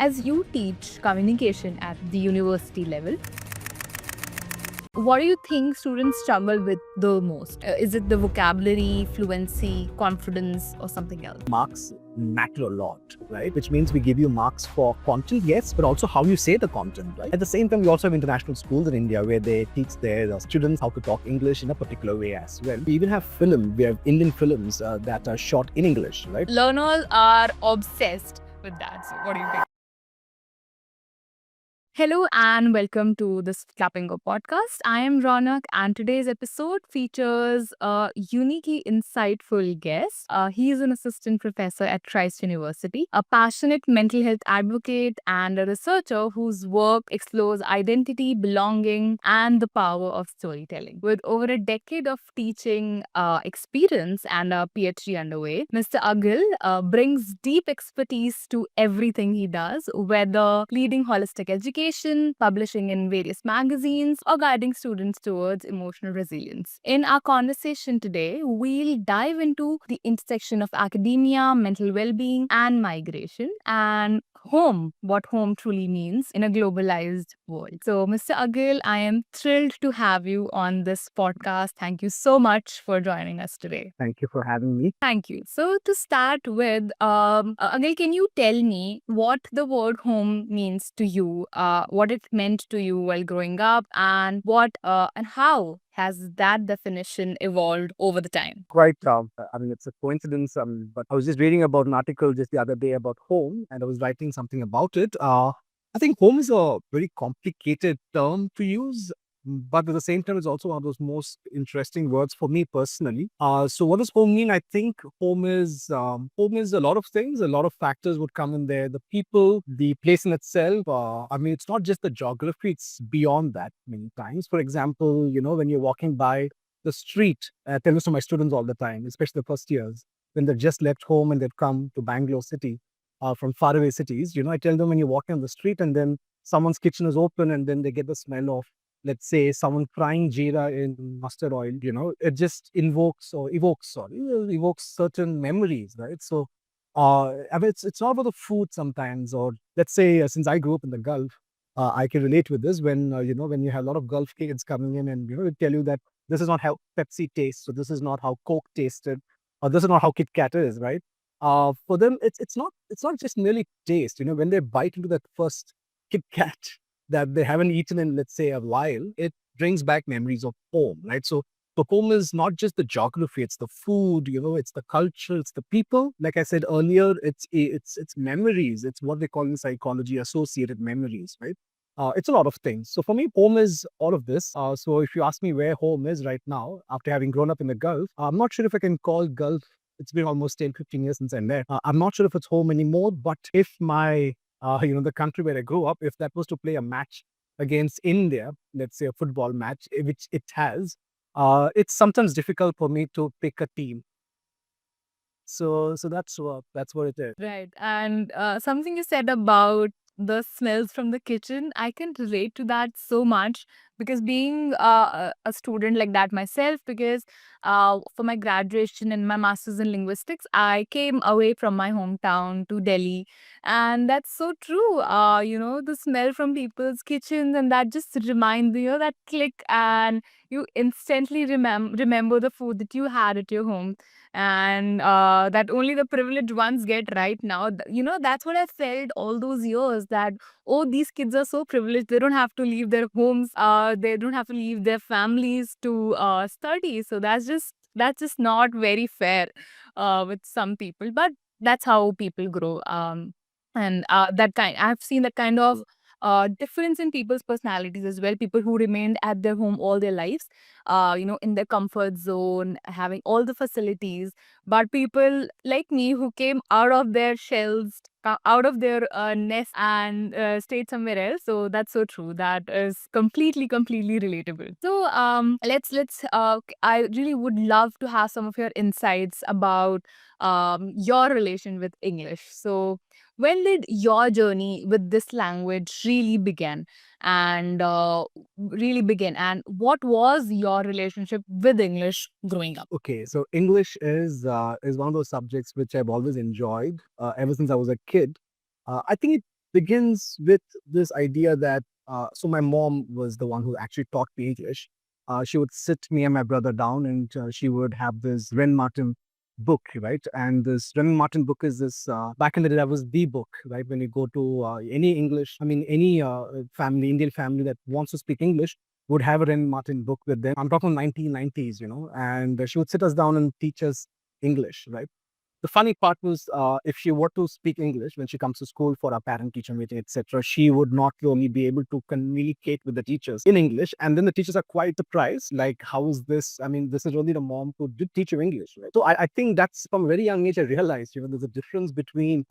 As you teach communication at the university level, what do you think students struggle with the most? Is it the vocabulary, fluency, confidence, or something else? Marks matter a lot, right? Which means we give you marks for content, yes, but also how you say the content, right? At the same time, we also have international schools in India where they teach their students how to talk English in a particular way as well. We even have film, we have Indian films that are shot in English, right? Learners are obsessed with that. So, what do you think? Hello and welcome to this Clapingo podcast. I am Ronak, and today's episode features a uniquely insightful guest. He is an assistant professor at Christ University, a passionate mental health advocate, and a researcher whose work explores identity, belonging, and the power of storytelling. With over a decade of teaching experience and a PhD underway, Mr. Agil brings deep expertise to everything he does, whether leading holistic education, publishing in various magazines, or guiding students towards emotional resilience. In our conversation today, we'll dive into the intersection of academia, mental well being, and migration, and home, what home truly means in a globalized world. So, Mr. Agil, I am thrilled to have you on this podcast. Thank you so much for joining us today. Thank you for having me. Thank you. So, to start with, Agil, can you tell me what the word home means to you, what it meant to you while growing up, and and how has that definition evolved over the time? It's a coincidence, but I was just reading about an article just the other day about home, and I was writing something about it. I think home is a very complicated term to use, but at the same time, it's also one of those most interesting words for me personally. So, what does home mean? I think home is a lot of things. A lot of factors would come in there. The people, the place in itself. It's not just the geography; it's beyond that. Many times, for example, when you're walking by the street. I tell this to my students all the time, especially the first years, when they've just left home and they've come to Bangalore city from faraway cities. I tell them when you're walking on the street and then someone's kitchen is open and then they get the smell of, let's say, someone frying jeera in mustard oil, it just evokes certain memories, right? So, it's not about the food sometimes, or let's say, since I grew up in the Gulf, I can relate with this when you have a lot of Gulf kids coming in and, they tell you that this is not how Pepsi tastes, so this is not how Coke tasted, or this is not how Kit Kat is, right? For them, it's not just merely taste. When they bite into that first Kit Kat that they haven't eaten in, let's say, a while, it brings back memories of home, right? So the home is not just the geography; it's the food, it's the culture, it's the people. Like I said earlier, it's memories. It's what they call in psychology associated memories, right? It's a lot of things. So for me, home is all of this. So if you ask me where home is right now, after having grown up in the Gulf, I'm not sure if I can call Gulf. It's been almost 10, 15 years since I'm there. I'm not sure if it's home anymore, but if the country where I grew up, if that was to play a match against India, let's say a football match, which it has, it's sometimes difficult for me to pick a team. So that's what it is. Right. And something you said about the smells from the kitchen, I can relate to that so much because being a student like that myself, because for my graduation and my master's in linguistics, I came away from my hometown to Delhi. And that's so true. The smell from people's kitchens, and that just reminds you, that click, and you instantly remember the food that you had at your home, and that only the privileged ones get right now. That's what I felt all those years, that, oh, these kids are so privileged. They don't have to leave their homes. They don't have to leave their families to study. So that's just not very fair with some people. But that's how people grow. And I've seen that kind of difference in people's personalities as well. People who remained at their home all their lives, in their comfort zone, having all the facilities. But people like me who came out of their shells, out of their nest, and stayed somewhere else. So that's so true. That is completely, completely relatable. So I really would love to have some of your insights about your relation with English. So when did your journey with this language really begin, and what was your relationship with English growing up? Okay, so English is one of those subjects which I've always enjoyed ever since I was a kid. I think begins with this idea that so my mom was the one who actually taught me English. She would sit me and my brother down, and she would have this Ren Martin book, right? And this Ren Martin book is this back in the day that was the book, right? When you go to any English, I mean any family, Indian family that wants to speak English would have a Ren Martin book with them. I'm talking 1990s, and she would sit us down and teach us English, right? The funny part was, if she were to speak English when she comes to school for a parent-teacher meeting, etc., she would not only be able to communicate with the teachers in English, and then the teachers are quite surprised, like, how is this? I mean, this is only the mom who did teach you English, right? So I think that's from a very young age I realized, there's a difference between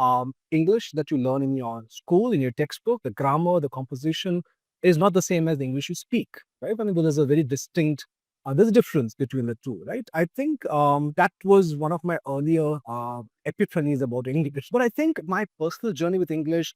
English that you learn in your school, in your textbook, the grammar, the composition is not the same as the English you speak, right? I mean, there's a very distinct there's a difference between the two, right? I think that was one of my earlier epiphanies about English. But I think my personal journey with English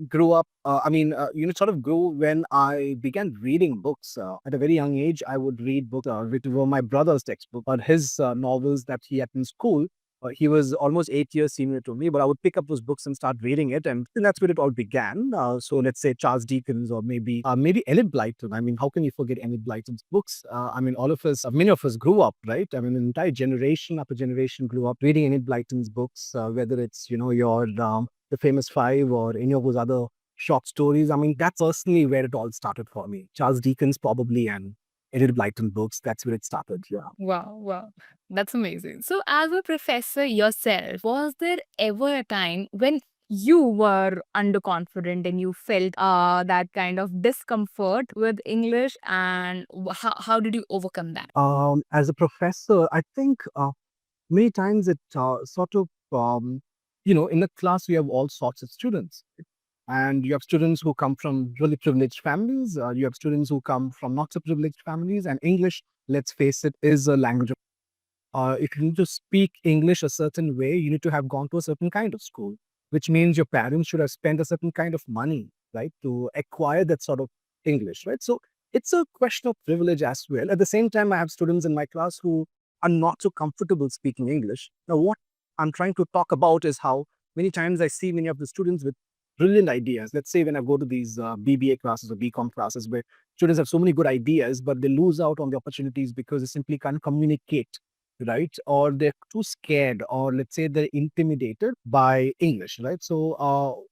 grew up, sort of grew when I began reading books. At a very young age, I would read books, which were my brother's textbook, or his novels that he had in school. He was almost 8 years senior to me, but I would pick up those books and start reading it, and that's where it all began. So let's say Charles Dickens, or maybe Enid Blyton. I mean, how can you forget Enid Blyton's books? I mean, all of us, many of us grew up, right? I mean, an entire generation after generation grew up reading Enid Blyton's books, whether it's your the famous five or any of those other short stories. I mean, that's personally where it all started for me. Charles Dickens probably, and Enid Blyton books. That's where it started. Yeah. Wow, wow. That's amazing. So, as a professor yourself, was there ever a time when you were underconfident and you felt that kind of discomfort with English, and how did you overcome that? As a professor, I think many times it sort of, in a class, we have all sorts of students. And you have students who come from really privileged families. You have students who come from not so privileged families. And English, let's face it, is a language. If you need to speak English a certain way, you need to have gone to a certain kind of school, which means your parents should have spent a certain kind of money, right, to acquire that sort of English, right? So it's a question of privilege as well. At the same time, I have students in my class who are not so comfortable speaking English. Now, what I'm trying to talk about is how many times I see many of the students with brilliant ideas. Let's say when I go to these BBA classes or BCom classes where students have so many good ideas, but they lose out on the opportunities because they simply can't communicate, right? Or they're too scared, or let's say they're intimidated by English, right? So,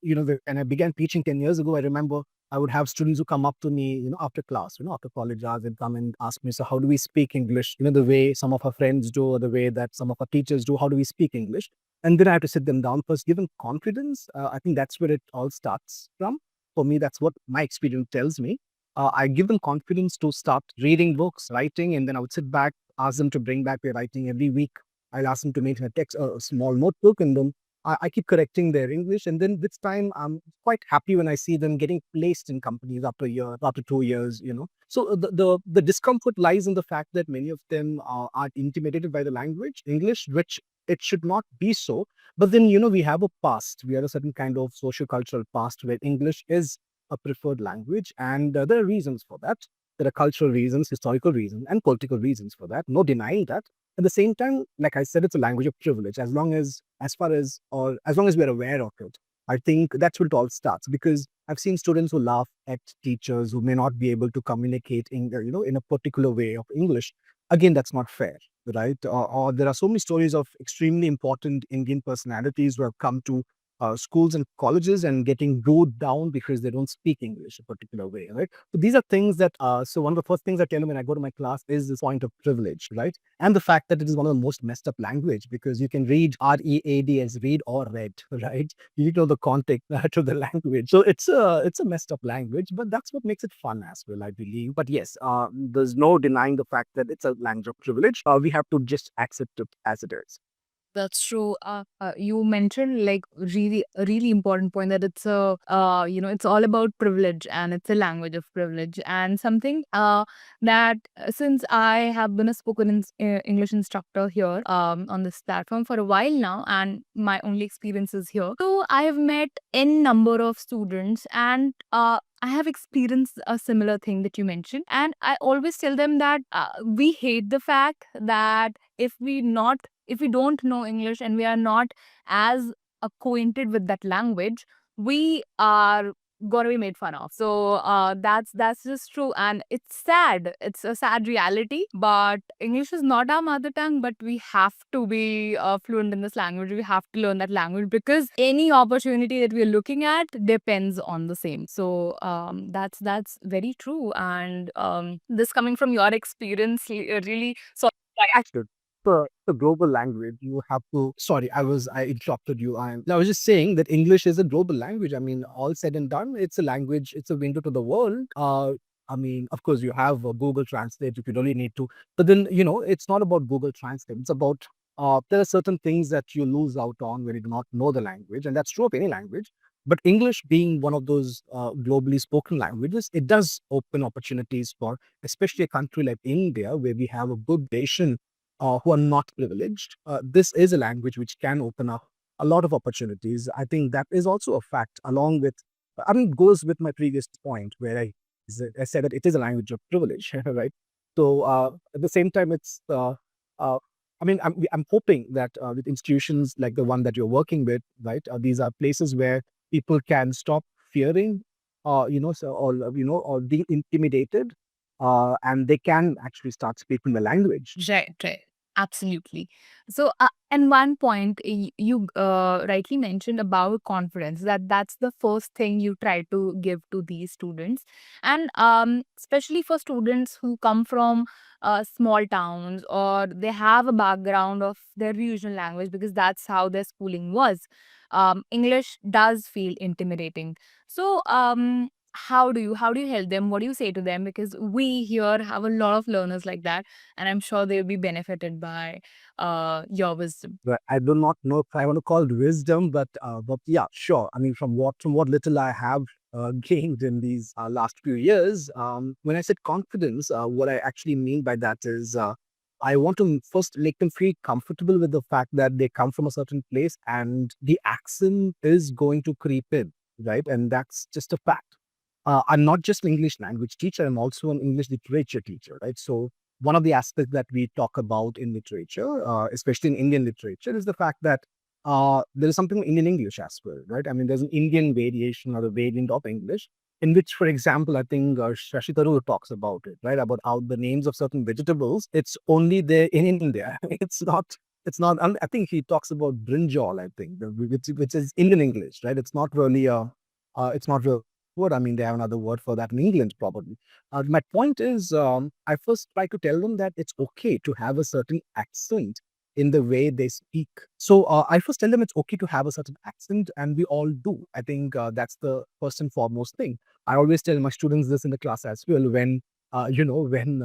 and I began teaching 10 years ago. I remember I would have students who come up to me, after class, after college hours, and come and ask me, so how do we speak English? The way some of our friends do, or the way that some of our teachers do, how do we speak English? And then I have to sit them down first, give them confidence. I think that's where it all starts from. For me, that's what my experience tells me. I give them confidence to start reading books, writing, and then I would sit back, ask them to bring back their writing every week. I'll ask them to make a small notebook, and then I keep correcting their English. And then with time, I'm quite happy when I see them getting placed in companies after a year, after 2 years. So the discomfort lies in the fact that many of them are intimidated by the language, English, which it should not be so. But then, we have a past. We have a certain kind of social cultural past where English is a preferred language. And there are reasons for that. There are cultural reasons, historical reasons, and political reasons for that. No denying that. At the same time, like I said, it's a language of privilege. As long as we're aware of it, I think that's where it all starts. Because I've seen students who laugh at teachers who may not be able to communicate in a particular way of English. Again, that's not fair, right? Or there are so many stories of extremely important Indian personalities who have come to schools and colleges and getting glued down because they don't speak English a particular way, right? So these are things that, so one of the first things I tell them when I go to my class is this point of privilege, right? And the fact that it is one of the most messed up language, because you can read READ as read or read, right? You need to know the context to the language. So it's a messed up language, but that's what makes it fun as well, I believe. But yes, there's no denying the fact that it's a language of privilege. We have to just accept it as it is. That's true. You mentioned like really a really important point that it's a it's all about privilege and it's a language of privilege and something that since I have been a English instructor here on this platform for a while now, and my only experience is here. So I have met n number of students, and I have experienced a similar thing that you mentioned, and I always tell them that we hate the fact that if we don't know English and we are not as acquainted with that language, we are gonna be made fun of. So that's just true, and it's sad. It's a sad reality. But English is not our mother tongue, but we have to be fluent in this language. We have to learn that language because any opportunity that we're looking at depends on the same. So that's very true. And this coming from your experience really. So Actually, the global language, you have to. Sorry, I interrupted you. I was just saying that English is a global language. I mean, all said and done, it's a language. It's a window to the world. I mean, of course, you have Google Translate if you really need to, but then it's not about Google Translate. It's about there are certain things that you lose out on when you do not know the language, and that's true of any language. But English being one of those globally spoken languages, it does open opportunities for, especially a country like India, where we have a good nation who are not privileged. This is a language which can open up a lot of opportunities. I think that is also a fact, along with, I mean, goes with my previous point where I said that it is a language of privilege, right? So at the same time, uh, I mean, I'm hoping that with institutions like the one that you're working with, right, these are places where people can stop fearing, or being intimidated, and they can actually start speaking the language. right, right. Absolutely. So, and one point you rightly mentioned about confidence, that that's the first thing you try to give to these students. And especially for students who come from small towns, or they have a background of their regional language, because that's how their schooling was. English does feel intimidating. So, how do you help them? What do you say to them? Because we here have a lot of learners like that, and I'm sure they'll be benefited by your wisdom. But I do not know if I want to call it wisdom, but yeah, sure. I mean, from what little I have gained in these last few years, when I said confidence, what I actually mean by that is I want to first make them feel comfortable with the fact that they come from a certain place and the accent is going to creep in, right? And that's just a fact. I'm not just an English language teacher, I'm also an English literature teacher, right? So one of the aspects that we talk about in literature, especially in Indian literature, is the fact that there is something in Indian English as well, right? I mean, there's an Indian variation or a variant of English in which, for example, I think Shashi Tharoor talks about it, right? About how the names of certain vegetables, it's only there in India. It's not, I think he talks about brinjal, I think, which is Indian English, right? It's not real word. I mean, they have another word for that in England, probably. My point is, I first try to tell them that it's okay to have a certain accent in the way they speak. So I first tell them it's okay to have a certain accent, and we all do. I think that's the first and foremost thing. I always tell my students this in the class as well. When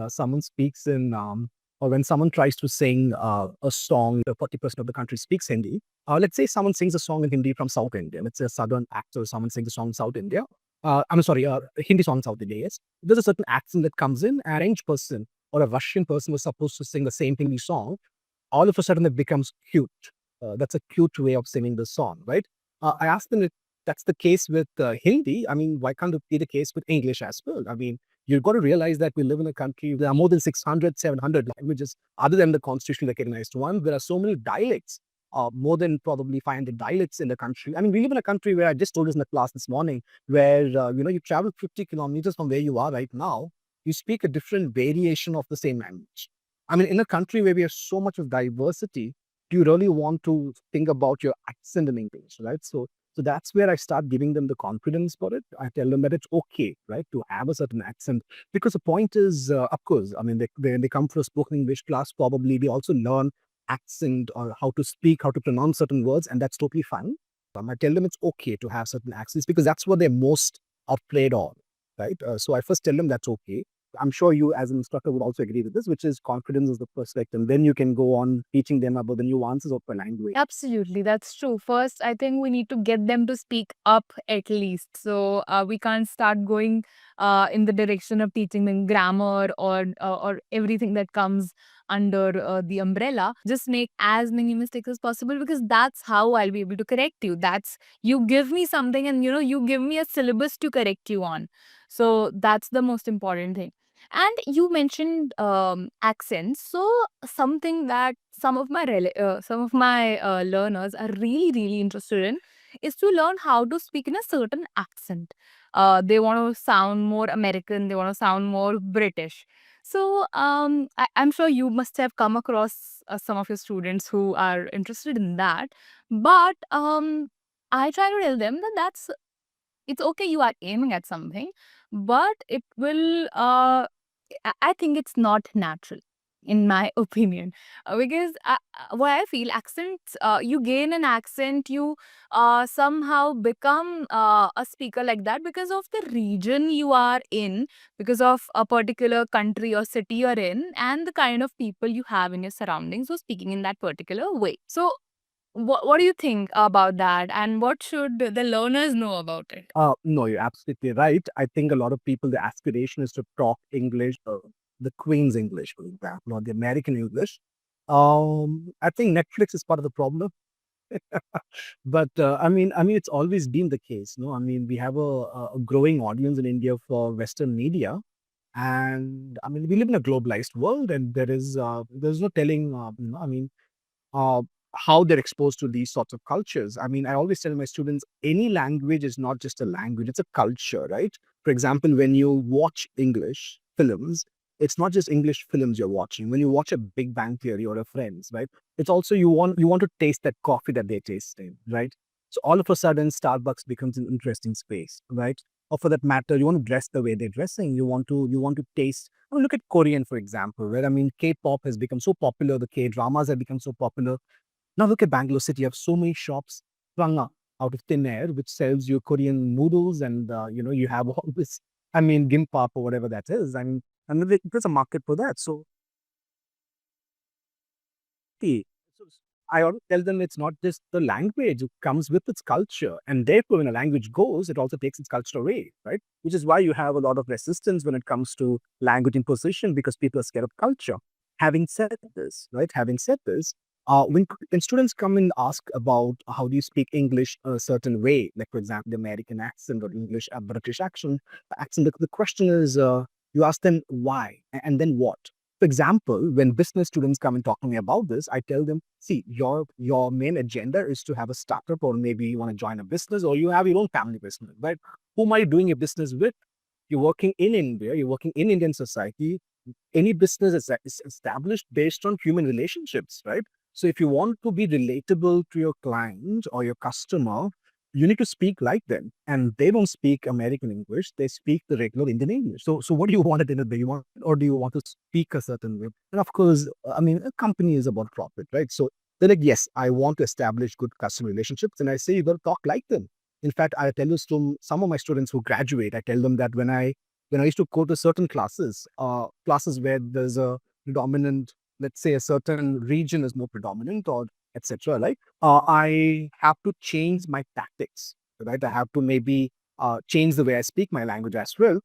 someone speaks in or when someone tries to sing a song, 40% of the country speaks Hindi. Let's say someone sings a song in Hindi from South India. Let's say a southern actor, someone sings a song in South India. I'm sorry, Hindi song South India, yes. There's a certain accent that comes in, and a French person or a Russian person was supposed to sing the same Hindi song. All of a sudden, it becomes cute. That's a cute way of singing the song, right? I asked them if that's the case with Hindi. I mean, why can't it be the case with English as well? I mean, you've got to realize that we live in a country, there are more than 600, 700 languages other than the constitutionally recognized one. There are so many dialects, more than probably 500 dialects in the country. I mean, we live in a country where I just told this in the class this morning, where you travel 50 kilometers from where you are right now, you speak a different variation of the same language. I mean, in a country where we have so much of diversity, do you really want to think about your accent in English, right? So that's where I start giving them the confidence for it. I tell them that it's okay, right, to have a certain accent. Because the point is, of course, I mean, they come for a spoken English class, probably they also learn accent or how to speak, how to pronounce certain words, and that's totally fine. I tell them it's okay to have certain accents because that's what they're most afraid on, right? So I first tell them that's okay. I'm sure you, as an instructor, would also agree with this, which is confidence is the first vector. And then you can go on teaching them about the nuances of the language. Absolutely, that's true. First, I think we need to get them to speak up at least. So we can't start going in the direction of teaching them grammar or everything that comes under the umbrella. Just make as many mistakes as possible, because that's how I'll be able to correct you. That's, you give me something, and you give me a syllabus to correct you on. So that's the most important thing. And you mentioned accents. So something that some of my learners are really, really interested in is to learn how to speak in a certain accent. They want to sound more American, they want to sound more British. So I'm sure you must have come across some of your students who are interested in that. But I try to tell them that it's okay, you are aiming at something, but it will I think it's not natural, in my opinion. Because what I feel, accents, you gain an accent, you somehow become a speaker like that because of the region you are in, because of a particular country or city you're in, and the kind of people you have in your surroundings who are speaking in that particular way. So what do you think about that? And what should the learners know about it? No, you're absolutely right. I think a lot of people, the aspiration is to talk English, the Queen's English, for example, or the American English. I think Netflix is part of the problem. But I mean, it's always been the case. No, I mean, we have a growing audience in India for Western media, and I mean, we live in a globalized world, and there's no telling. I mean, uh, how they're exposed to these sorts of cultures. I mean, I always tell my students, any language is not just a language, it's a culture, right? For example, when you watch English films, it's not just English films you're watching. When you watch a Big Bang Theory or a Friends, right? It's also you want to taste that coffee that they're tasting, right? So all of a sudden, Starbucks becomes an interesting space, right? Or for that matter, you want to dress the way they're dressing. You want to taste. I mean, look at Korean, for example, right? I mean, K-pop has become so popular. The K-dramas have become so popular. Now look at Bangalore City. You have so many shops sprung up out of thin air, which sells you Korean noodles, and you have all this. I mean, gimbap or whatever that is. I mean, and there's a market for that. So see, I always tell them it's not just the language, it comes with its culture. And therefore, when a language goes, it also takes its culture away, right? Which is why you have a lot of resistance when it comes to language imposition because people are scared of culture. Having said this, right? Having said this, when students come and ask about how do you speak English a certain way, like for example, the American accent or English, British accent, the question is, you ask them why and then what. For example, when business students come and talk to me about this, I tell them, see, your main agenda is to have a startup, or maybe you want to join a business, or you have your own family business, right? Whom are you doing your business with? You're working in India, you're working in Indian society. Any business is established based on human relationships, right? So if you want to be relatable to your client or your customer, you need to speak like them. And they don't speak American English, they speak the regular Indian English. So what do you want at the end of the day? You want, or do you want to speak a certain way? And of course, I mean, a company is about profit, right? So they're like, yes, I want to establish good customer relationships. And I say, you got to talk like them. In fact, I tell this to some of my students who graduate. I tell them that when I used to go to certain classes where there's a predominant, let's say a certain region is more predominant or etc. Like I have to change my tactics, right? I have to maybe change the way I speak my language as well,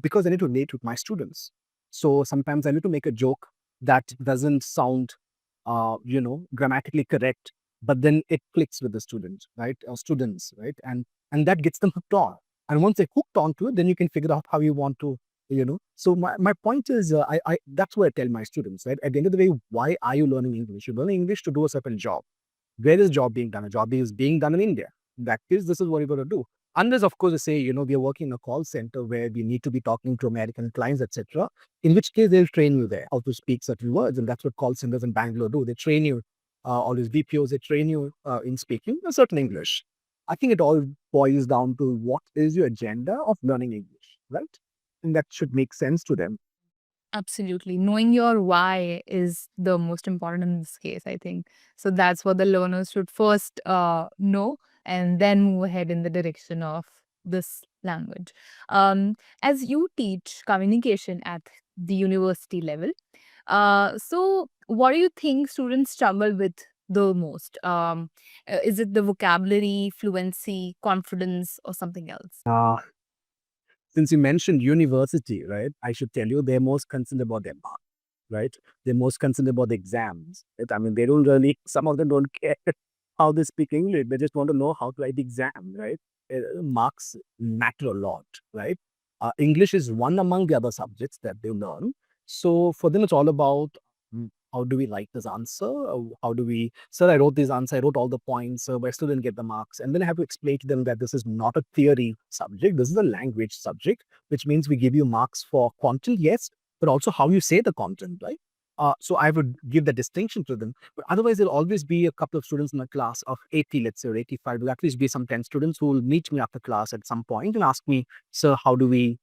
because I need to relate with my students. So sometimes I need to make a joke that doesn't sound, grammatically correct, but then it clicks with the student, right? Or students, right? And that gets them hooked on. And once they hooked onto it, then you can figure out how you want to, So my point is, I that's what I tell my students, right? At the end of the day, why are you learning English? You're learning English to do a certain job. Where is job being done? A job is being done in India. In that case, this is what you're going to do. Unless, of course, they say, we are working in a call center where we need to be talking to American clients, etc. In which case, they'll train you there how to speak certain words. And that's what call centers in Bangalore do. They train you, all these VPOs, they train you in speaking a certain English. I think it all boils down to what is your agenda of learning English, right? And that should make sense to them. Absolutely. Knowing your why is the most important in this case, I think. So that's what the learners should first know and then move ahead in the direction of this language. As you teach communication at the university level, so what do you think students struggle with the most? Is it the vocabulary, fluency, confidence, or something else? Since you mentioned university, right, I should tell you they're most concerned about their marks, right? They're most concerned about the exams. Right? I mean, they don't really, some of them don't care how they speak English. They just want to know how to write the exam, right? Marks matter a lot, right? English is one among the other subjects that they learn. So for them, it's all about how do we write this answer? How do we, sir, I wrote this answer, I wrote all the points, but I still didn't get the marks. And then I have to explain to them that this is not a theory subject, this is a language subject, which means we give you marks for content, yes, but also how you say the content, right? So I would give the distinction to them. But otherwise, there'll always be a couple of students in a class of 80, let's say, or 85. There'll at least be some 10 students who will meet me after class at some point and ask me, sir, how do we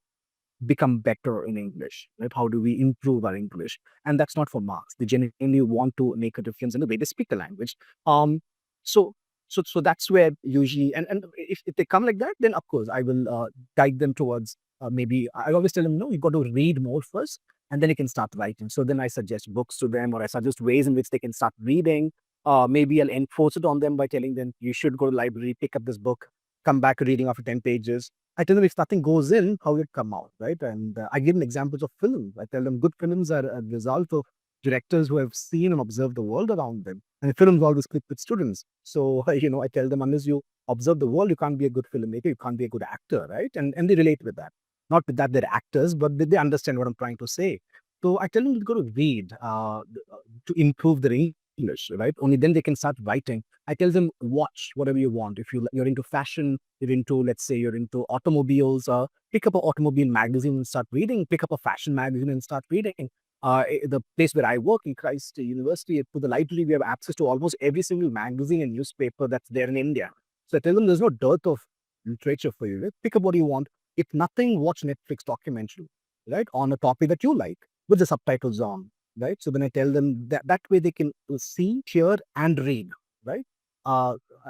become better in English, right? How do we improve our English? And that's not for marks. They genuinely want to make a difference in the way they speak the language. Um, so so that's where usually, and if they come like that, then of course I will guide them towards maybe I always tell them, no, you got to read more first, and then you can start writing. So then I suggest books to them, or I suggest ways in which they can start reading. Maybe I'll enforce it on them by telling them you should go to the library, pick up this book, come back reading after 10 pages. I tell them if nothing goes in, how will it come out, right? And I give them examples of films. I tell them good films are a result of directors who have seen and observed the world around them. And films always click with students. So, I tell them unless you observe the world, you can't be a good filmmaker, you can't be a good actor, right? And they relate with that. Not with that they're actors, but they understand what I'm trying to say. So I tell them to go to read to improve their English, right? Only then they can start writing. I tell them watch whatever you want. If you're into fashion, you're into, let's say, you're into automobiles, pick up an automobile magazine and start reading. Pick up a fashion magazine and start reading. The place where I work in Christ University, to the library, we have access to almost every single magazine and newspaper that's there in India. So I tell them there's no dearth of literature for you. Right? Pick up what you want. If nothing, watch Netflix documentary, right, on a topic that you like with the subtitles on, right? So then I tell them that way they can see, hear, and read, right?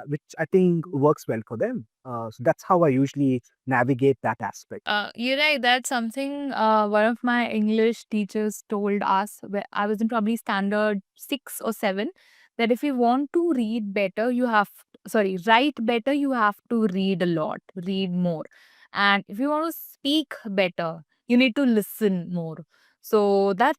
Which I think works well for them. So that's how I usually navigate that aspect. You're right. That's something one of my English teachers told us. Where I was in probably standard 6 or 7. That if you want to read better, write better, you have to read a lot, read more. And if you want to speak better, you need to listen more. So that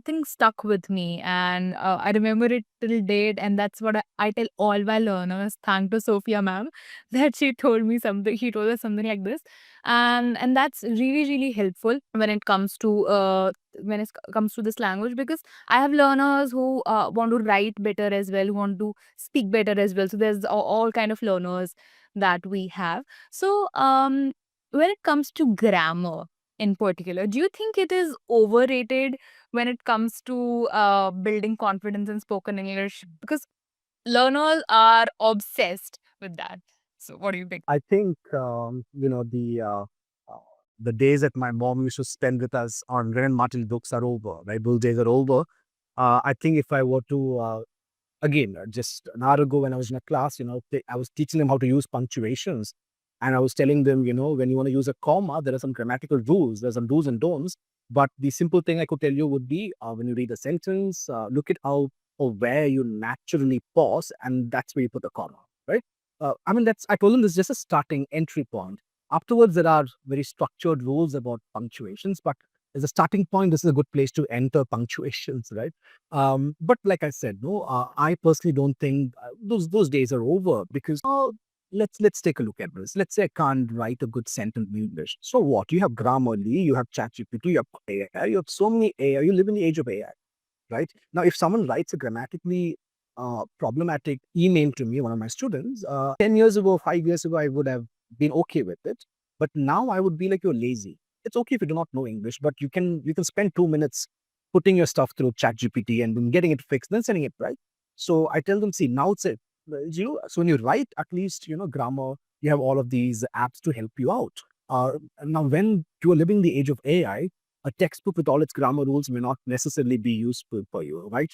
thing stuck with me, and I remember it till date. And that's what I tell all my learners. Thank to Sophia ma'am that she told me something. She told us something like this, and that's really really helpful when it comes to this language, because I have learners who want to write better as well, who want to speak better as well. So there's all kind of learners that we have. So when it comes to grammar in particular, do you think it is overrated when it comes to building confidence in spoken English? Because learners are obsessed with that. So what do you think? I think uh, the days that my mom used to spend with us on Ren and Martin books are over. Right, those days are over. I think if I were to again, just an hour ago when I was in a class, I was teaching them how to use punctuations. And I was telling them, when you want to use a comma, there are some grammatical rules, there's some do's and don'ts. But the simple thing I could tell you would be when you read a sentence, look at how or where you naturally pause, and that's where you put the comma, right? I told them this is just a starting entry point. Afterwards, there are very structured rules about punctuations, but as a starting point, this is a good place to enter punctuations, right? But like I said, no, I personally don't think those days are over because let's take a look at this. Let's say I can't write a good sentence in English. So what? You have Grammarly, you have ChatGPT, you have AI, you have so many AI. You live in the age of AI, right? Now, if someone writes a grammatically problematic email to me, one of my students, 10 years ago, 5 years ago, I would have been okay with it. But now I would be like, you're lazy. It's okay if you do not know English, but you can spend 2 minutes putting your stuff through ChatGPT and then getting it fixed, then sending it right. So I tell them, see, now it's it. So when you write, at least grammar, you have all of these apps to help you out. Now, when you are living the age of AI, a textbook with all its grammar rules may not necessarily be useful for you, right?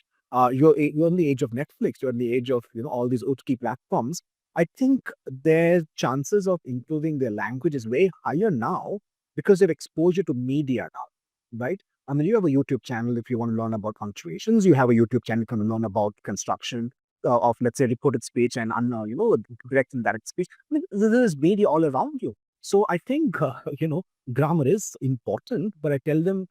You're in the age of Netflix, you're in the age of all these OTT platforms. I think their chances of improving their language is way higher now because they have exposure to media now, right? I mean, you have a YouTube channel if you want to learn about punctuations. You have a YouTube channel if you want to learn about construction of, let's say, reported speech and direct and direct speech. I mean, there is media all around you. So I think grammar is important, but I tell them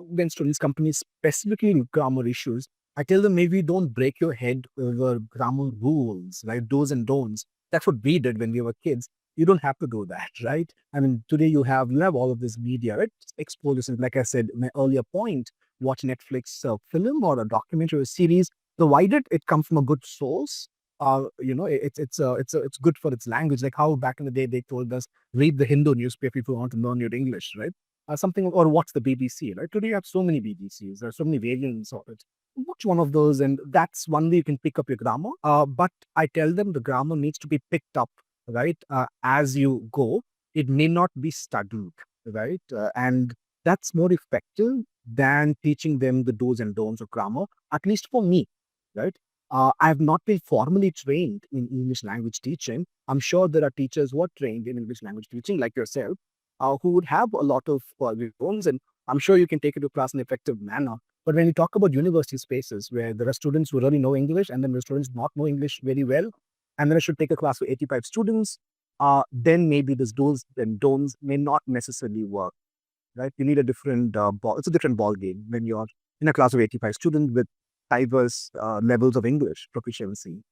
when students, companies specifically in grammar issues, I tell them maybe don't break your head over grammar rules, right? Do's and don'ts. That's what we did when we were kids. You don't have to do that, right? I mean, today you have all of this media, right? Exposes, like I said, my earlier point. watch Netflix film or a documentary or a series, provided it comes from a good source. It's good for its language. Like how back in the day they told us read the Hindu newspaper if you want to learn your English, right? Something or watch the BBC, right? Today you have so many BBCs. There are so many variants of it. Watch one of those, and that's one way you can pick up your grammar. But I tell them the grammar needs to be picked up, right, as you go. It may not be studied, right? And that's more effective than teaching them the do's and don'ts of grammar, at least for me, right? I have not been formally trained in English language teaching. I'm sure there are teachers who are trained in English language teaching, like yourself, who would have a lot of bones, and I'm sure you can take it to class in an effective manner. But when you talk about university spaces where there are students who really know English and then there are students who not know English very well, and then I should take a class with 85 students, then maybe this do's and don'ts may not necessarily work, right? You need a different ball. It's a different ball game when you're in a class of 85 students with diverse levels of English proficiency.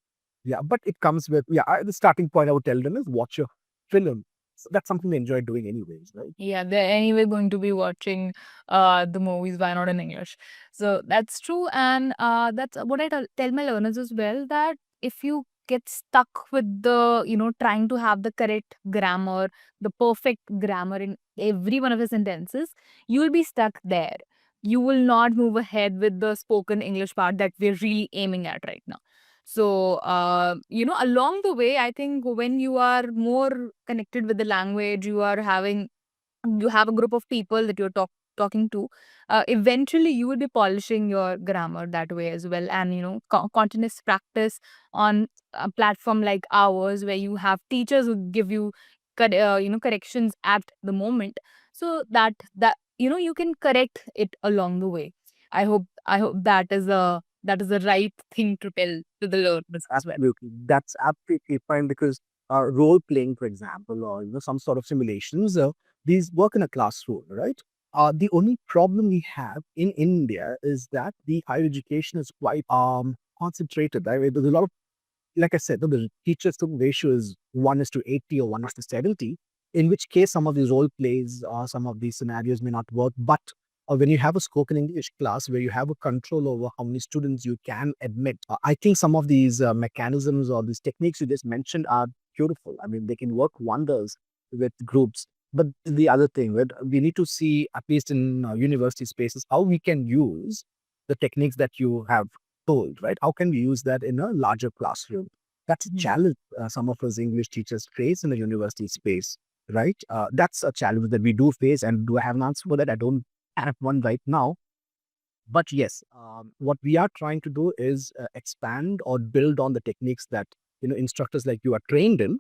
Yeah, but it comes with, the starting point I would tell them is watch your film. So that's something they enjoy doing anyways, right? Yeah, they're anyway going to be watching the movies, why not in English? So that's true. And that's what I tell my learners as well, that if you get stuck with trying to have the correct grammar, the perfect grammar in every one of the sentences, you will be stuck there. You will not move ahead with the spoken English part that we're really aiming at right now. So, along the way, I think when you are more connected with the language, you have a group of people that you're talking to, eventually you will be polishing your grammar that way as well. And continuous practice on a platform like ours, where you have teachers who give you corrections at the moment, so that you can correct it along the way. I hope that is the right thing to tell to the learners as well. Absolutely. That's absolutely fine because role playing, for example, or some sort of simulations, these work in a classroom, right? The only problem we have in India is that the higher education is quite concentrated. Right? There's a lot of, like I said, the teacher student ratio is 1 is to 80 or 1 is to 70, in which case some of these role plays or some of these scenarios may not work. But when you have a spoken English class where you have a control over how many students you can admit, I think some of these mechanisms or these techniques you just mentioned are beautiful. I mean, they can work wonders with groups. But the other thing, right, we need to see, at least in university spaces, how we can use the techniques that you have told, right? How can we use that in a larger classroom? That's a challenge some of us English teachers face in the university space, right? That's a challenge that we do face. And do I have an answer for that? I don't have one right now. But yes, what we are trying to do is expand or build on the techniques that instructors like you are trained in.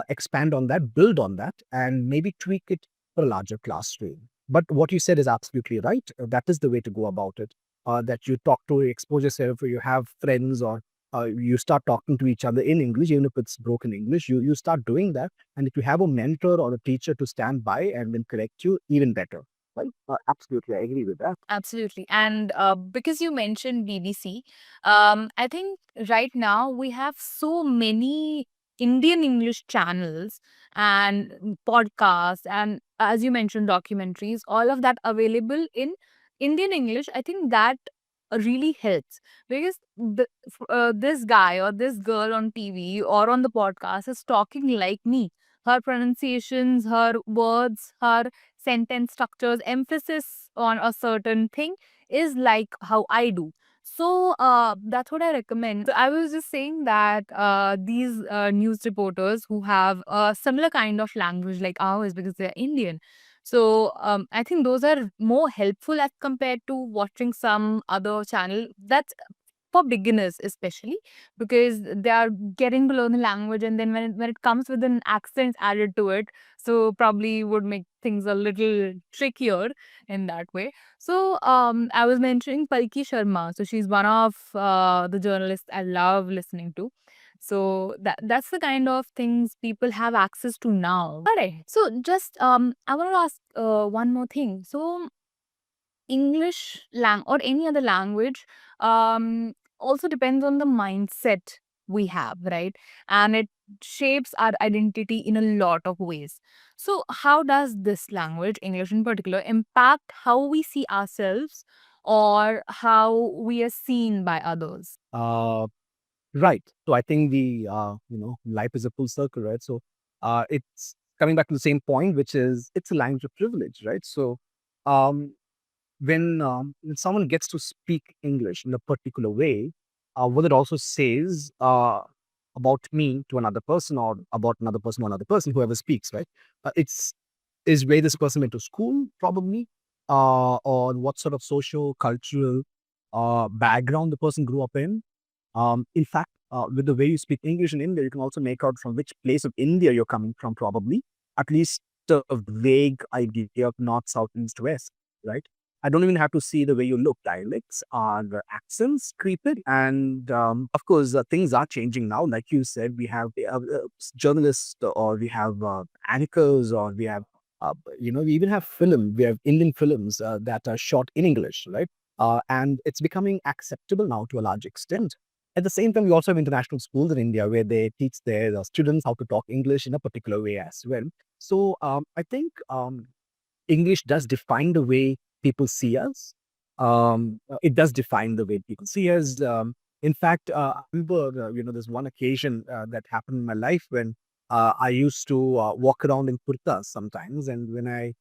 Expand on that, build on that, and maybe tweak it for a larger classroom. But what you said is absolutely right. That is the way to go about it. That you talk to, expose yourself, or you have friends, or you start talking to each other in English, even if it's broken English. You start doing that, and if you have a mentor or a teacher to stand by and then correct you, even better. Right? Absolutely, I agree with that. Absolutely. And because you mentioned BBC, I think right now we have so many Indian English channels and podcasts, and as you mentioned, documentaries, all of that available in Indian English. I think that really helps because this guy or this girl on TV or on the podcast is talking like me. Her pronunciations, her words, her sentence structures, emphasis on a certain thing is like how I do. So that's what I recommend. So I was just saying that these news reporters who have a similar kind of language like ours because they're Indian. So I think those are more helpful as compared to watching some other channel. That's for beginners especially, because they are getting to learn the language, and then when it comes with an accent added to it, so probably would make things a little trickier in that way. So I was mentioning Palki Sharma, so she's one of the journalists I love listening to. So that's the kind of things people have access to now. All right, so just I want to ask one more thing. So English or any other language also depends on the mindset we have, right? And it shapes our identity in a lot of ways. So, how does this language, English in particular, impact how we see ourselves or how we are seen by others? Uh, right. So I think life is a full circle, right? So it's coming back to the same point, which is it's a language of privilege, right? So um, when someone gets to speak English in a particular way, what it also says about me to another person, or about another person to another person, whoever speaks, right? It's is where this person went to school, probably, or what sort of social, cultural background the person grew up in. In fact, with the way you speak English in India, you can also make out from which place of India you're coming from, probably. At least a vague idea of north, south, east, west, right? I don't even have to see the way you look. Dialects or accents creep in. And of course, things are changing now. Like you said, we have journalists, or we have anchors, or we have, we even have film. We have Indian films that are shot in English, right? And it's becoming acceptable now to a large extent. At the same time, we also have international schools in India where they teach their students how to talk English in a particular way as well. So I think English does define the way people see us. It does define the way people see us. In fact, I remember, there's one occasion that happened in my life when I used to walk around in kurtas sometimes. And when I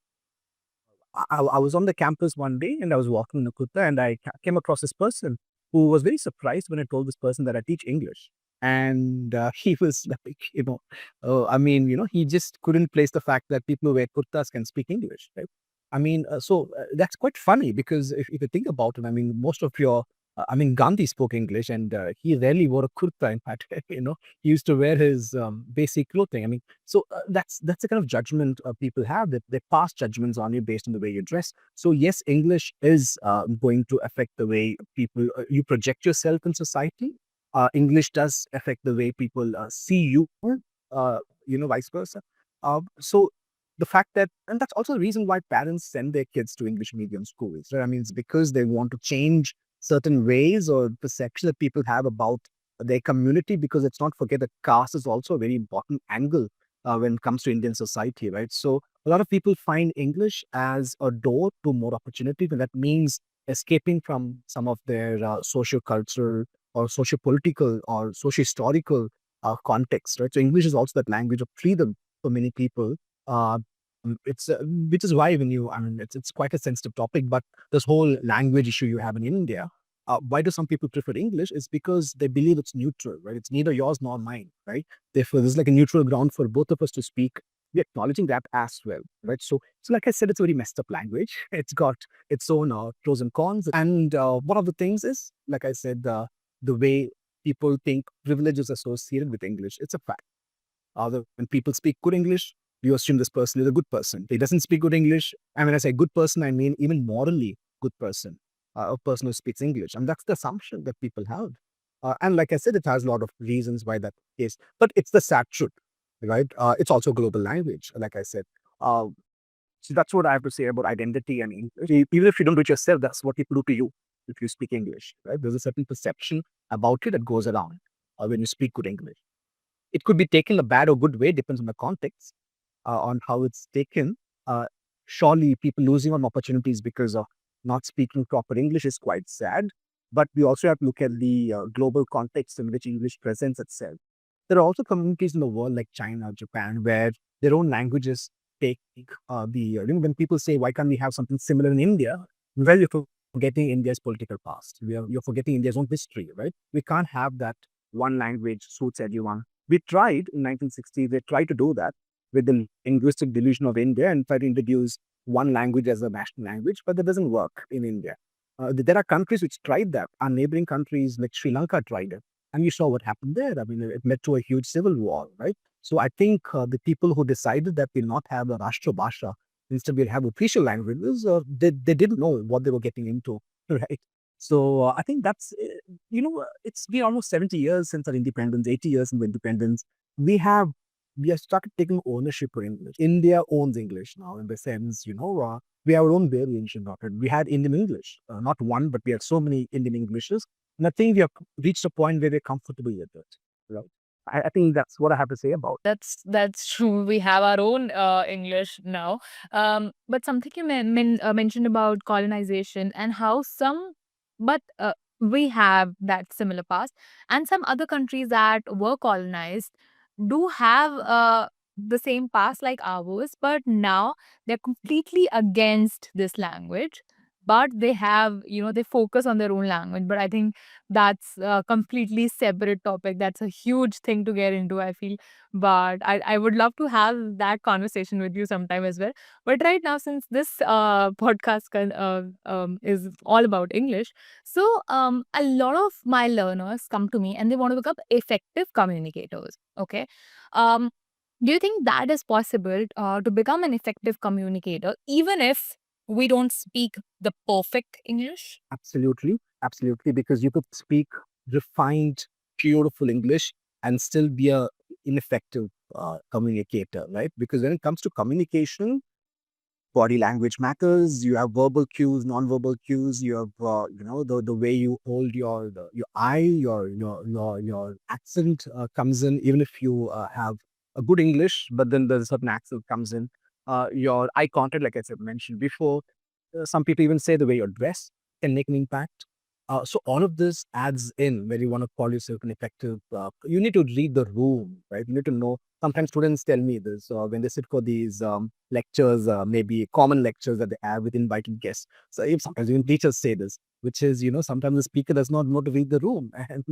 was on the campus one day and I was walking in a kurta, and I came across this person who was very surprised when I told this person that I teach English. And he was like, he just couldn't place the fact that people who wear kurtas can speak English, right? That's quite funny, because if you think about it, I mean, most of Gandhi spoke English, and he rarely wore a kurta. In fact, he used to wear his basic clothing. I mean, that's the kind of judgment people have, that they pass judgments on you based on the way you dress. So yes, English is going to affect the way people you project yourself in society. English does affect the way people see you, vice versa. So the fact that, and that's also the reason why parents send their kids to English medium schools, right? I mean, it's because they want to change certain ways or perception that people have about their community, because let's not forget that caste is also a very important angle when it comes to Indian society, right? So a lot of people find English as a door to more opportunity, and that means escaping from some of their socio-cultural or socio-political or socio-historical context, right? So English is also that language of freedom for many people. Uh, it's which is why when you, I mean, it's quite a sensitive topic, but this whole language issue you have in India, why do some people prefer English? Is because they believe it's neutral, right? It's neither yours nor mine, right? Therefore, there's like a neutral ground for both of us to speak. We're acknowledging that as well, right? So like I said, it's a very messed up language. It's got its own pros and cons. And one of the things is, like I said, the way people think privilege is associated with English. It's a fact. When people speak good English, you assume this person is a good person. He doesn't speak good English. And when I say good person, I mean even morally good person, a person who speaks English. And that's the assumption that people have. And like I said, it has a lot of reasons why that is. But it's the sad truth, right? It's also a global language, like I said. Uh, so that's what I have to say about identity and English. Even if you don't do it yourself, that's what people do to you if you speak English, right? There's a certain perception about it that goes around when you speak good English. It could be taken a bad or good way, depends on the context, on how it's taken. Uh, Surely, people losing on opportunities because of not speaking proper English is quite sad. But we also have to look at the global context in which English presents itself. There are also communities in the world like China, Japan, where their own languages take when people say, why can't we have something similar in India? Well, you're forgetting India's political past. You're forgetting India's own history, right? We can't have that one language suits everyone. We tried in 1960s, they tried to do that with the linguistic delusion of India and try to introduce one language as a national language, but that doesn't work in India. There are countries which tried that. Our neighboring countries like Sri Lanka tried it. And you saw what happened there. I mean, it led to a huge civil war, right? So I think the people who decided that we'll not have a Rashtra Bhasha, instead we'll have official languages, they didn't know what they were getting into, right? So I think it's been almost 70 years since our independence, 80 years since independence. We have we have started taking ownership for English. India owns English now in the sense, we have our own variation of it. We had Indian English, not one, but we had so many Indian Englishes. And I think we have reached a point where we're comfortable with it, right? I think that's what I have to say about. That's true. We have our own English now. But something you mentioned about colonization and how but we have that similar past, and some other countries that were colonized do have the same past like ours, but now they're completely against this language. But they have, they focus on their own language. But I think that's a completely separate topic. That's a huge thing to get into, I feel, but I would love to have that conversation with you sometime as well. But right now, since this podcast is all about English, so a lot of my learners come to me and they want to become effective communicators. Okay. Um, do you think that is possible to become an effective communicator, even if we don't speak the perfect English? Absolutely, absolutely, because you could speak refined, beautiful English and still be a ineffective communicator, right? Because when it comes to communication, body language matters. You have verbal cues, non-verbal cues. You have, the way you hold your eye, your accent comes in. Even if you have a good English, but then there's a certain accent comes in. Your eye contact, like I said, mentioned before. Some people even say the way you're dressed can make an impact. So all of this adds in when you want to call yourself an effective. You need to read the room, right? You need to know. Sometimes students tell me this when they sit for these lectures, maybe common lectures that they have with invited guests. So if sometimes even teachers say this, which is, sometimes the speaker does not know to read the room, and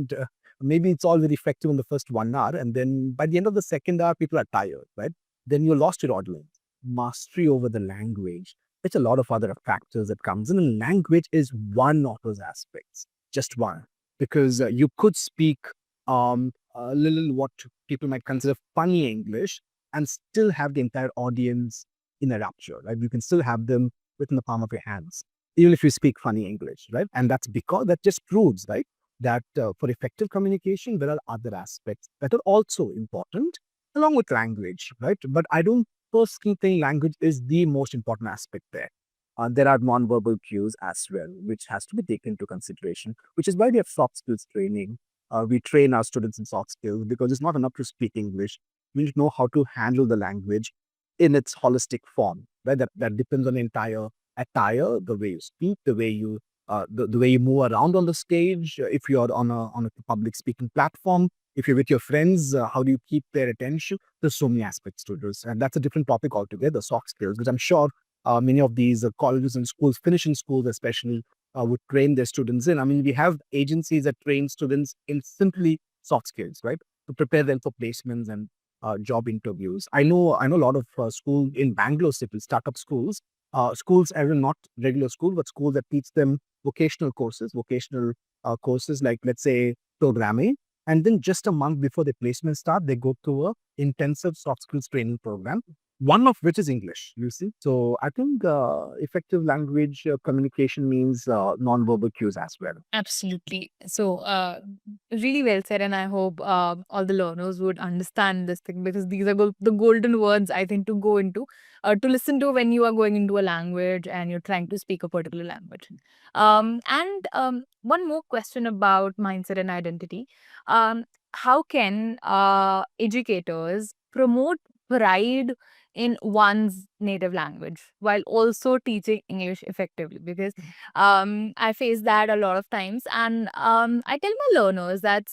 maybe it's all very effective in the first 1 hour, and then by the end of the second hour, people are tired, right? Then you lost your audience. Mastery over the language. There's a lot of other factors that comes in, and language is one of those aspects, just one, because you could speak a little what people might consider funny English and still have the entire audience in a rapture, right? You can still have them within the palm of your hands, even if you speak funny English, right? And that's because that just proves, right, that for effective communication, there are other aspects that are also important along with language, right? But I don't personally think language is the most important aspect there. There are non-verbal cues as well, which has to be taken into consideration, which is why we have soft skills training. We train our students in soft skills because it's not enough to speak English. We need to know how to handle the language in its holistic form, right? That depends on the entire attire, the way you speak, the way you move around on the stage. If you're on a public speaking platform, if you're with your friends, how do you keep their attention? There's so many aspects to this, and that's a different topic altogether. Soft skills, which I'm sure many of these colleges and schools, finishing schools especially, would train their students in. I mean, we have agencies that train students in simply soft skills, right, to prepare them for placements and job interviews. I know a lot of schools in Bangalore city, startup schools, schools as in not regular school, but schools that teach them vocational courses like, let's say, programming. And then just a month before the placement start, they go to a intensive soft skills training program, one of which is English, you see. So I think effective language communication means non-verbal cues as well. Absolutely. So, really well said. And I hope all the learners would understand this thing, because these are the golden words, I think, to go into, to listen to when you are going into a language and you're trying to speak a particular language. And one more question about mindset and identity. How can educators promote pride in one's native language while also teaching English effectively? Because I face that a lot of times, and I tell my learners that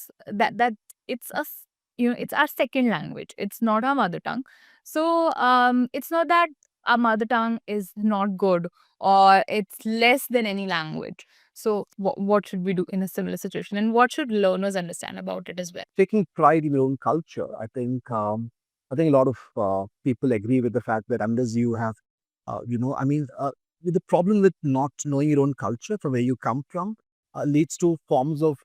it's us, it's our second language. It's not our mother tongue. So it's not that our mother tongue is not good or it's less than any language. So what should we do in a similar situation, and what should learners understand about it as well? Taking pride in your own culture. I think a lot of people agree with the fact that unless you have, I mean, the problem with not knowing your own culture from where you come from leads to forms of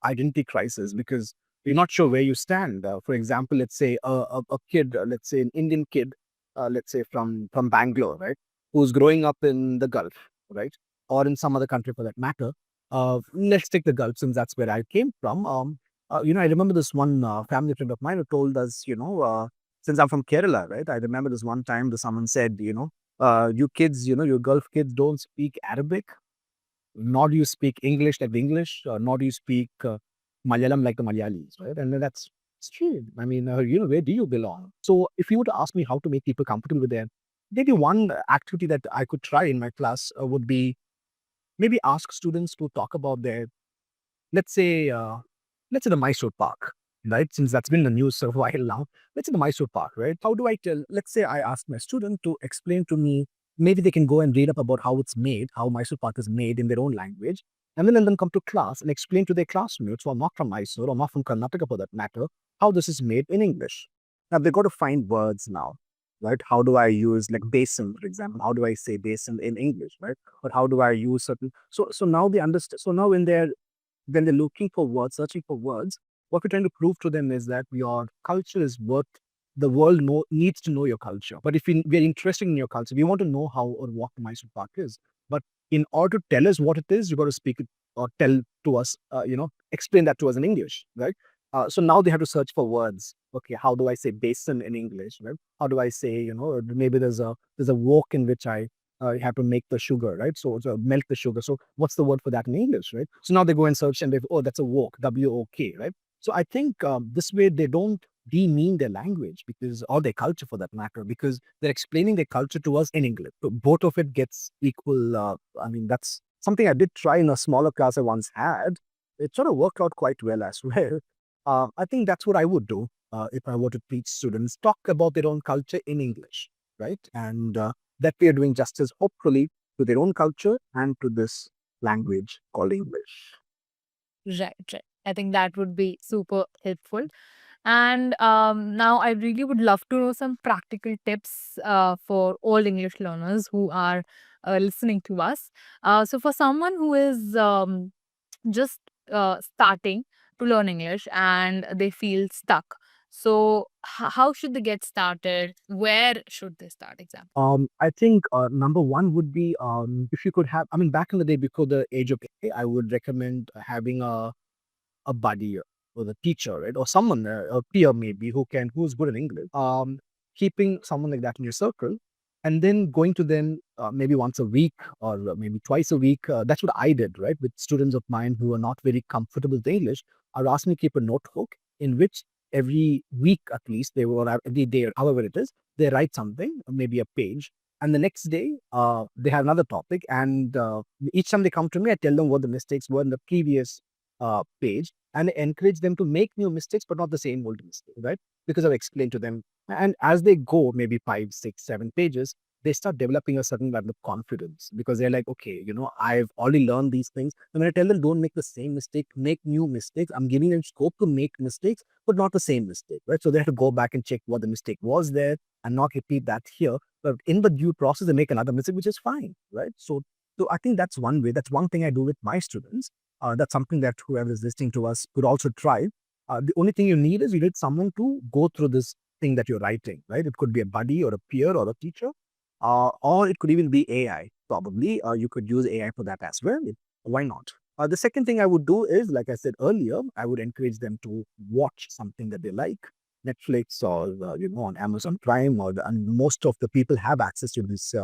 identity crisis because you're not sure where you stand. For example, let's say a kid, let's say an Indian kid, let's say from Bangalore, right, who's growing up in the Gulf, right, or in some other country for that matter. Let's take the Gulf since that's where I came from. I remember this one family friend of mine who told us, since I'm from Kerala, right, I remember this one time that someone said, you kids, your Gulf kids don't speak Arabic, nor do you speak English like the English, nor do you speak Malayalam like the Malayalis, right? And then that's stream. I mean, where do you belong? So if you were to ask me how to make people comfortable with them, maybe one activity that I could try in my class would be maybe ask students to talk about their, let's say, let's say the Mysore Park, right? Since that's been in the news for a while now, let's say the Mysore Park, right? How do I tell? Let's say I ask my student to explain to me. Maybe they can go and read up about how it's made, how Mysore Park is made in their own language, and then let them come to class and explain to their classmates who are not from Mysore or not from Karnataka for that matter, how this is made in English. Now they've got to find words now, right? How do I use like basin, for example? How do I say basin in English, right? Or how do I use certain? So now they understand. So now when they're looking for words, searching for words, what we're trying to prove to them is that your culture is worth the world needs to know your culture. But if we're interested in your culture, we want to know how or what Mysore Park is. But in order to tell us what it is, you got to speak it or tell to us, explain that to us in English, right? So now they have to search for words. Okay, how do I say basin in English? Right? How do I say, maybe there's a wok in which I have to make the sugar, right? So melt the sugar. So what's the word for that in English, right? So now they go and search and oh, that's a wok, WOK, right? So I think this way they don't demean their language because or their culture for that matter because they're explaining their culture to us in English. So both of it gets equal. I mean, that's something I did try in a smaller class I once had. It sort of worked out quite well as well. I think that's what I would do if I were to teach students talk about their own culture in English, right? And that we are doing justice, hopefully, to their own culture and to this language called English. Right, right. I think that would be super helpful. And now I really would love to know some practical tips for all English learners who are listening to us. So, for someone who is just starting to learn English and they feel stuck, so how should they get started? Where should they start exactly? I think number one would be if you could have, I mean, back in the day before the age of AI, I would recommend having a buddy or the teacher, right? Or someone, a peer maybe, who's good in English. Keeping someone like that in your circle, and then going to them maybe once a week or maybe twice a week. That's what I did, right? With students of mine who are not very comfortable with English, I would ask them to keep a notebook in which every week at least they will every day or however it is they write something, maybe a page, and the next day they have another topic, and each time they come to me, I tell them what the mistakes were in the previous page and encourage them to make new mistakes, but not the same old mistake, right? Because I've explained to them. And as they go, maybe 5, 6, 7 pages, they start developing a certain level of confidence because they're like, okay, I've already learned these things. And when I tell them, don't make the same mistake, make new mistakes, I'm giving them scope to make mistakes, but not the same mistake, right? So they have to go back and check what the mistake was there and not repeat that here. But in the due process, they make another mistake, which is fine, right? So I think that's one way. That's one thing I do with my students. That's something that whoever is listening to us could also try. The only thing you need is you need someone to go through this thing that you're writing, right? It could be a buddy or a peer or a teacher, or it could even be AI. Probably you could use AI for that as well. Why not? The second thing I would do is, like I said earlier, I would encourage them to watch something that they like, Netflix or on Amazon Prime, and most of the people have access to these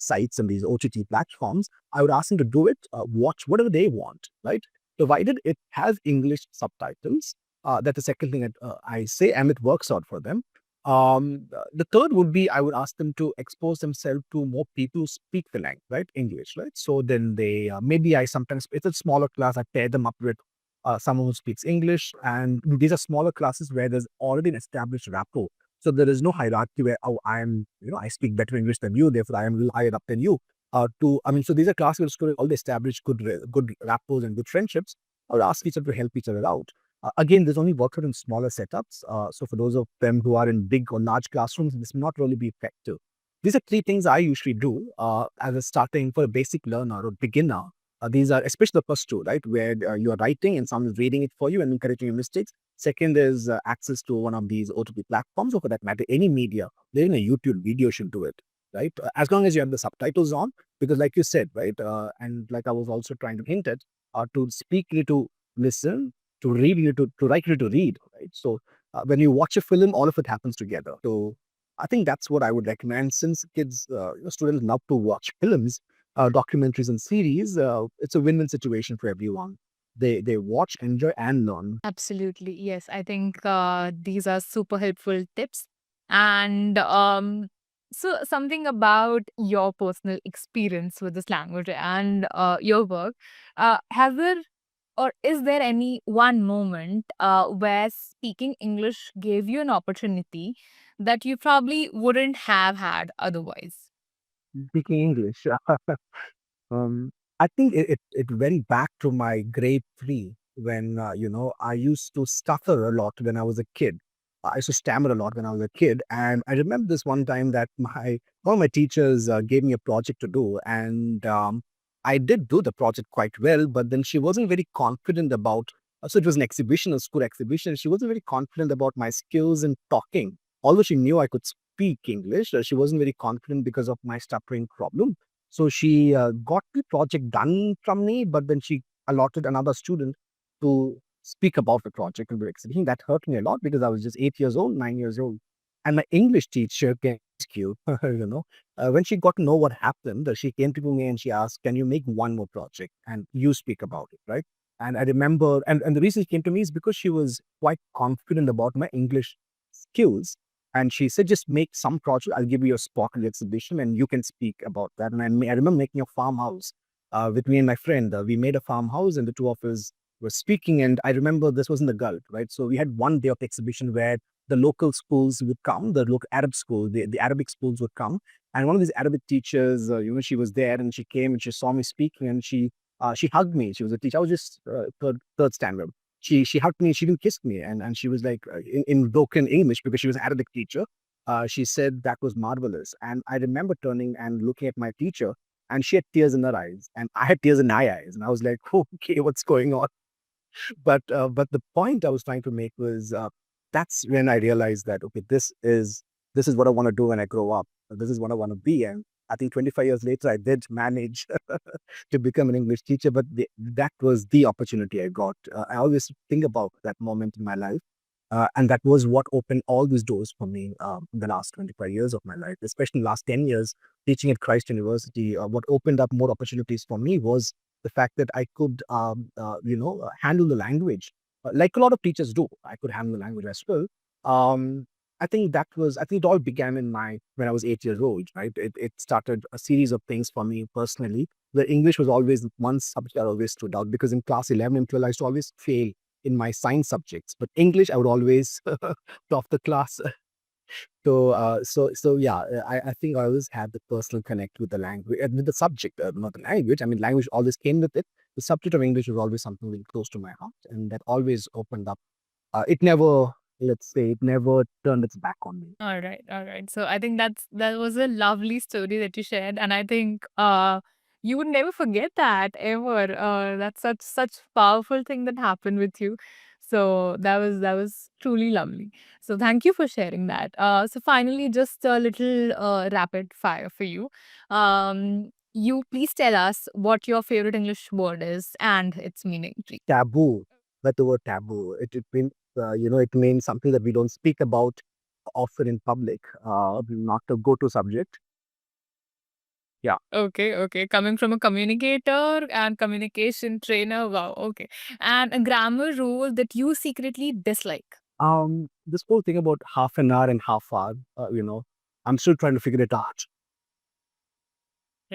sites and these OTT platforms. I would ask them to do it, watch whatever they want, right? Provided it has English subtitles. That's the second thing that I say, and it works out for them. The third would be I would ask them to expose themselves to more people who speak the language, right? English, right? So then they maybe I sometimes it's a smaller class. I pair them up with someone who speaks English, and these are smaller classes where there's already an established rapport. So there is no hierarchy where I speak better English than you, therefore I am a little higher up than you. So these are classes where all established good rapports and good friendships, or ask each other to help each other out. Again, this only works out in smaller setups. So for those of them who are in big or large classrooms, this may not really be effective. These are three things I usually do as a starting for a basic learner or beginner. These are especially the first two, right, where you are writing and someone is reading it for you and encouraging your mistakes. Second is access to one of these OTT platforms, or for that matter, any media. Even a YouTube video should do it, right? As long as you have the subtitles on, because like you said, right, and like I was also trying to hint at, to speak, you need to listen, to read, you need to write, you need to read, right? So when you watch a film, all of it happens together. So I think that's what I would recommend. Since students love to watch films, documentaries and series, it's a win-win situation for everyone. They watch, enjoy, and learn. Absolutely. Yes, I think these are super helpful tips. And so, something about your personal experience with this language and your work. Has there or is there any one moment where speaking English gave you an opportunity that you probably wouldn't have had otherwise? Speaking English. Um, I think it went back to my grade three when I used to stutter a lot when I was a kid. I used to stammer a lot when I was a kid, and I remember this one time that my one of my teachers gave me a project to do, and I did do the project quite well. But then she wasn't very confident about. So it was an exhibition, a school exhibition. She wasn't very confident about my skills in talking. Although she knew I could speak English, she wasn't very confident because of my stuttering problem. So she got the project done from me, but then she allotted another student to speak about the project in the exhibition. That hurt me a lot because I was just 8 years old, 9 years old. And my English teacher came rescue, when she got to know what happened, she came to me and she asked, "Can you make one more project and you speak about it?" Right. And I remember, and the reason she came to me is because she was quite confident about my English skills, and she said, just make some project. I'll give you a spot in the exhibition and you can speak about that. And I remember making a farmhouse with me and my friend. We made a farmhouse and the two of us were speaking. And I remember this was in the Gulf, right? So we had one day of exhibition where the local schools would come, the local Arab school, the Arabic schools would come. And one of these Arabic teachers, she was there and she came and she saw me speaking and she hugged me. She was a teacher. I was just third standard. She hugged me, she even kissed me, and she was like in broken English because she was an Arabic teacher. She said that was marvelous, and I remember turning and looking at my teacher, and she had tears in her eyes, and I had tears in my eyes, and I was like, okay, what's going on? But the point I was trying to make was that's when I realized that okay, this is what I want to do when I grow up. This is what I want to be, and I think 25 years later, I did manage to become an English teacher, but that was the opportunity I got. I always think about that moment in my life. And that was what opened all these doors for me in the last 25 years of my life, especially in the last 10 years teaching at Christ University. What opened up more opportunities for me was the fact that I could, handle the language like a lot of teachers do. I could handle the language as well. Um, I think it all began when I was 8 years old, right? It started a series of things for me personally. The English was always one subject that always stood out because in class 11 and 12, I used to always fail in my science subjects, but English, I would always top the class. So yeah, I think I always had the personal connect with the language, with the subject, not the language. I mean, language always came with it. The subject of English was always something really close to my heart, and that always opened up. It never, let's say, it never turned its back on me. All right, all right. So I think that was a lovely story that you shared, and I think you would never forget that ever. That's such powerful thing that happened with you. So that was truly lovely. So thank you for sharing that. So finally, just a little rapid fire for you. You please tell us what your favorite English word is and its meaning, please. Taboo, but the word taboo, it means, it means something that we don't speak about often in public, not a go-to subject. Yeah. Okay, okay. Coming from a communicator and communication trainer. Wow. Okay. And a grammar rule that you secretly dislike. This whole thing about half an hour and half hour, I'm still trying to figure it out.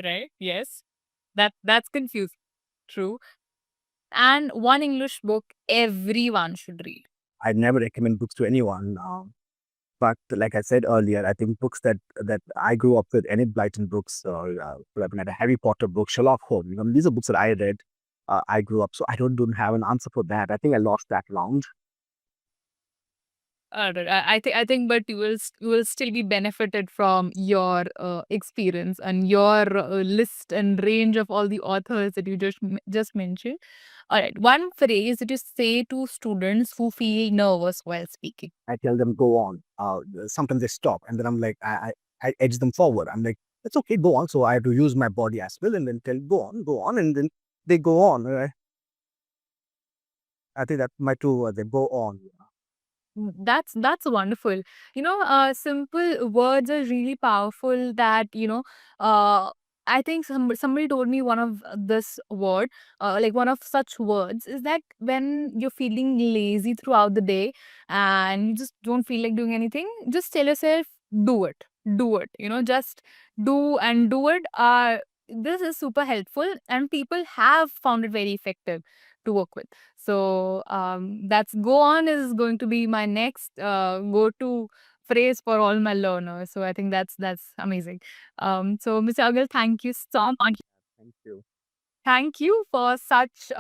Right? Yes. That's confusing. True. And one English book everyone should read. I never recommend books to anyone. But like I said earlier, I think books that I grew up with, Enid Blyton books, or I mean, a Harry Potter book, Sherlock Holmes. These are books that I read. I grew up, so I don't have an answer for that. I think I lost that round. Alright, I think, but you will still be benefited from your experience and your list and range of all the authors that you just mentioned. All right, one phrase that you say to students who feel nervous while speaking. I tell them go on. Sometimes they stop, and then I'm like, I edge them forward. I'm like, it's okay, go on. So I have to use my body as well, and then tell go on, and then they go on. I think that my two words, they go on. That's wonderful. Simple words are really powerful. That I think somebody told me one of this word, like one of such words, is that when you're feeling lazy throughout the day and you just don't feel like doing anything, just tell yourself, do it, do it. Just do and do it. This is super helpful, and people have found it very effective to work with. So that's go on is going to be my next go to phrase for all my learners. So I think that's amazing. So, Mr. Agal, thank you so much. Thank you. Thank you for such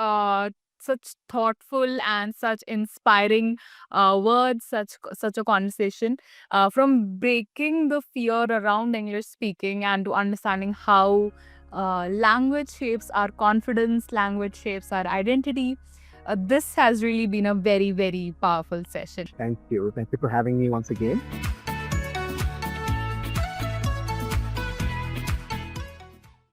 thoughtful and such inspiring words, such a conversation. From breaking the fear around English speaking and to understanding how language shapes our confidence, language shapes our identity. This has really been a very, very powerful session. Thank you. Thank you for having me once again.